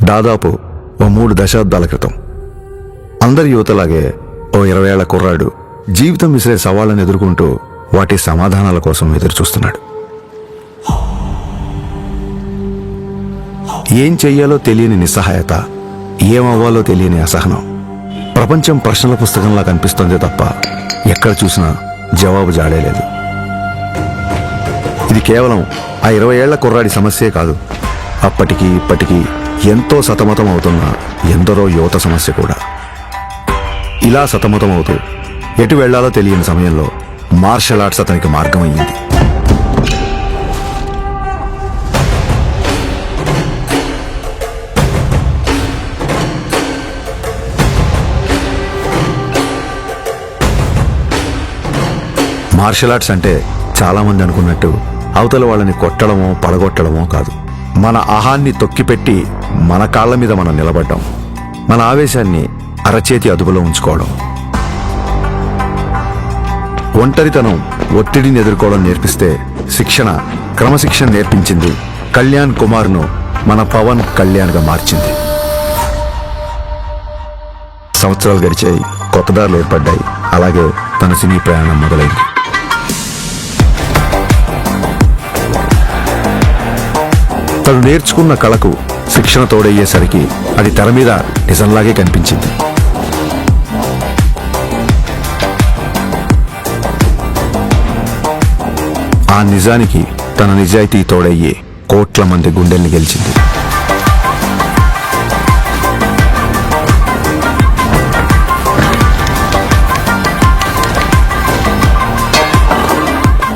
దాదాపు ఓ 3 దశాబ్దాల క్రితం అందరి యువతలాగే ఓ 20 ఏళ్ల కుర్రాడు జీవితం విసిరే సవాళ్ళను ఎదుర్కొంటూ వాటి సమాధానాల కోసం ఎదురుచూస్తున్నాడు. ఏం చెయ్యాలో తెలియని నిస్సహాయత, ఏమవ్వాలో తెలియని అసహనం. ప్రపంచం ప్రశ్నల పుస్తకంలా కనిపిస్తోందే తప్ప ఎక్కడ చూసినా జవాబు జాడేలేదు. ఇది కేవలం ఆ 20 ఏళ్ల కుర్రాడి సమస్యే కాదు, అప్పటికి ఇప్పటికీ ఎంతో సతమతం అవుతున్న ఎందరో యువత సమస్య కూడా. ఇలా సతమతం అవుతూ ఎటు వెళ్లాలో తెలియని సమయంలో మార్షల్ ఆర్ట్స్ అతనికి మార్గమయ్యింది. మార్షల్ ఆర్ట్స్ అంటే చాలామంది అనుకున్నట్టు అవతల వాళ్ళని కొట్టడమో పడగొట్టడమో కాదు. మన అహాన్ని తొక్కిపెట్టి మన కాళ్ల మీద మనం నిలబడ్డం, మన ఆవేశాన్ని అరచేతి అదుపులో ఉంచుకోవడం. ఒంటరితనం, ఒత్తిడిని ఎదుర్కోవడం నేర్పిస్తే శిక్షణ, క్రమశిక్షణ నేర్పించింది కళ్యాణ్ కుమార్ను మన పవన్ కళ్యాణ్గా మార్చింది. సంవత్సరాలు గడిచాయి, కొత్త దారులు ఏర్పడ్డాయి. అలాగే తన సినీ ప్రయాణం మొదలైంది. తను నేర్చుకున్న కళకు శిక్షణ తోడయ్యేసరికి అది తెర మీద నిజంలాగే కనిపించింది. ఆ నిజానికి తన నిజాయితీ తోడయ్యే కోట్ల మంది గుండెల్ని గెలిచింది.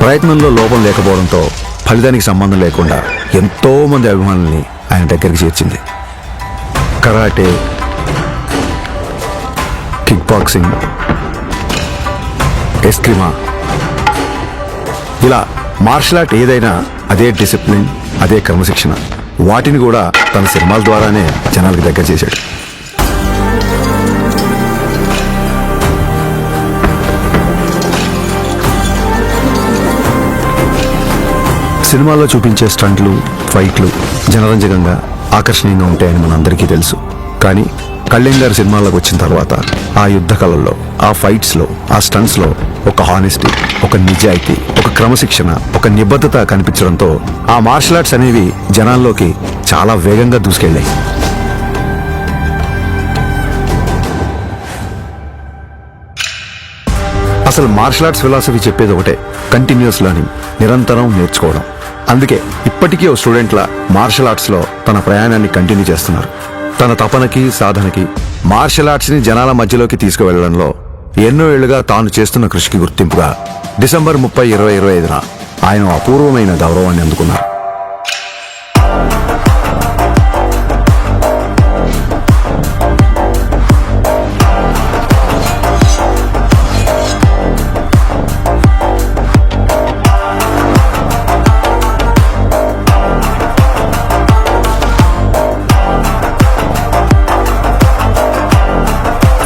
ప్రయత్నంలో లోపం లేకపోవడంతో ఫలితానికి సంబంధం లేకుండా ఎంతో మంది అభిమానుల్ని ఆయన దగ్గరికి చేర్చింది. కరాటే, కిక్ బాక్సింగ్, ఎస్క్రిమా, ఇలా మార్షల్ ఆర్ట్ ఏదైనా అదే డిసిప్లిన్, అదే క్రమశిక్షణ. వాటిని కూడా తన సినిమాల ద్వారానే జనాలకు దగ్గర చేశాడు. సినిమాల్లో చూపించే స్టంట్లు, ఫైట్లు జనరంజకంగా, ఆకర్షణీయంగా ఉంటాయని మనందరికీ తెలుసు. కానీ కళ్యాణ్ గారి సినిమాల్లోకి వచ్చిన తర్వాత ఆ యుద్ధ కళల్లో, ఆ ఫైట్స్లో, ఆ స్టంట్స్లో ఒక హానెస్టీ, ఒక నిజాయితీ, ఒక క్రమశిక్షణ, ఒక నిబద్ధత కనిపించడంతో ఆ మార్షల్ ఆర్ట్స్ అనేవి జనాల్లోకి చాలా వేగంగా దూసుకెళ్ళాయి. అసలు మార్షల్ ఆర్ట్స్ ఫిలాసఫీ చెప్పేది ఒకటే, కంటిన్యూస్ లెర్నింగ్, నిరంతరం నేర్చుకోవడం. అందుకే ఇప్పటికీ ఓ స్టూడెంట్లా మార్షల్ ఆర్ట్స్లో తన ప్రయాణాన్ని కంటిన్యూ చేస్తున్నారు. తన తపనకి, సాధనకి, మార్షల్ ఆర్ట్స్ని జనాల మధ్యలోకి తీసుకువెళ్లడంలో ఎన్నో ఏళ్లుగా తాను చేస్తున్న కృషికి గుర్తింపుగా డిసెంబర్ 30, 2025న ఆయన అపూర్వమైన గౌరవాన్ని అందుకున్నారు.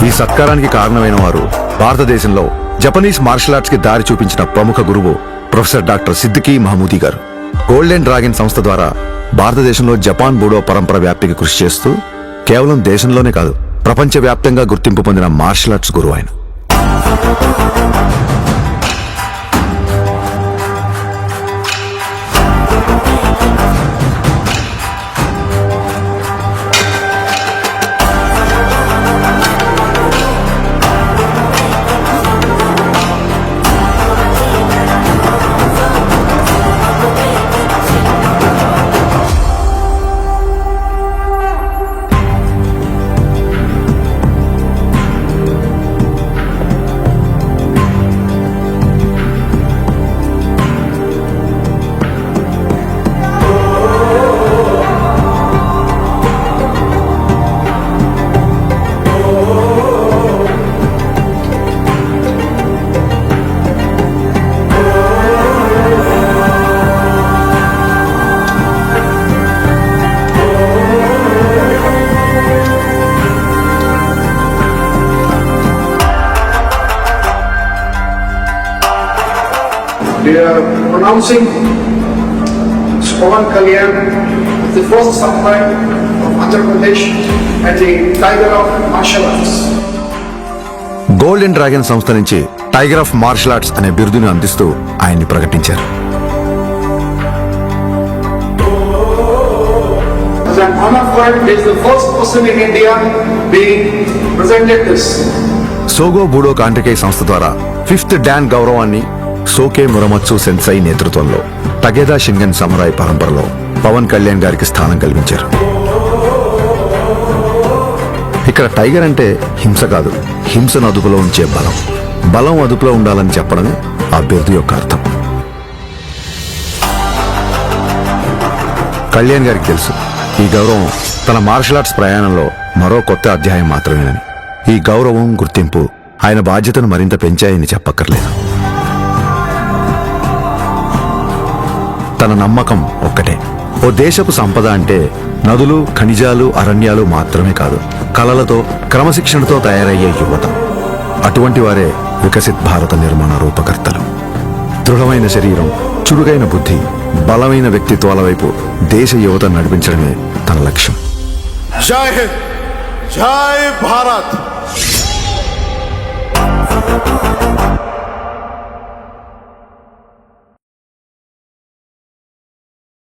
ఈ సత్కారానికి కారణమైన వారు భారతదేశంలో జపనీస్ మార్షల్ ఆర్ట్స్ కి దారి చూపించిన ప్రముఖ గురువు ప్రొఫెసర్ డాక్టర్ సిద్దికీ మహమూదీ గారు. గోల్డెన్ డ్రాగన్ సంస్థ ద్వారా భారతదేశంలో జపాన్ బూడో పరంపర వ్యాప్తికి కృషి చేస్తూ కేవలం దేశంలోనే కాదు, ప్రపంచవ్యాప్తంగా గుర్తింపు పొందిన మార్షల్ ఆర్ట్స్ గురువు ఆయన. We are pronouncing Pawan Kalyan the first samurai of Andhra Pradesh and the Tiger of Martial Arts. Golden dragon సంస్థ నుంచి టైగర్ ఆఫ్ మార్షల్ ఆర్ట్స్ అనే బిరుదును అందిస్తూ ఆయన్ని ప్రకటించారు. As an honor for it, he is the first person in India being presented this. సోగో బూడో కాంటికే సంస్థ ద్వారా 5th don గౌరవాన్ని సోకే మురమత్సు సెన్సై నేతృత్వంలో టగేదా షింగన్ సమురాయ్ పరంపరలో పవన్ కళ్యాణ్ గారికి స్థానం కల్పించారు. ఇక్కడ టైగర్ అంటే హింస కాదు, హింసను అదుపులో ఉంచే బలం. బలం అదుపులో ఉండాలని చెప్పడమే ఆ బిరుదు యొక్క అర్థం. కళ్యాణ్ గారికి తెలుసు ఈ గౌరవం తన మార్షల్ ఆర్ట్స్ ప్రయాణంలో మరో కొత్త అధ్యాయం మాత్రమేనని. ఈ గౌరవం, గుర్తింపు ఆయన బాధ్యతను మరింత పెంచాయని చెప్పక్కర్లేదు. తన నమ్మకం ఒక్కటే, ఓ దేశపు సంపద అంటే నదులు, ఖనిజాలు, అరణ్యాలు మాత్రమే కాదు, కళలతో, క్రమశిక్షణతో తయారయ్యే యువత. అటువంటి వారే వికసిత్ భారత నిర్మాణ రూపకర్తలు. దృఢమైన శరీరం, చురుగైన బుద్ధి, బలమైన వ్యక్తిత్వాల వైపు దేశ యువత నడిపించడమే తన లక్ష్యం. జై హింద్, జై భారత్.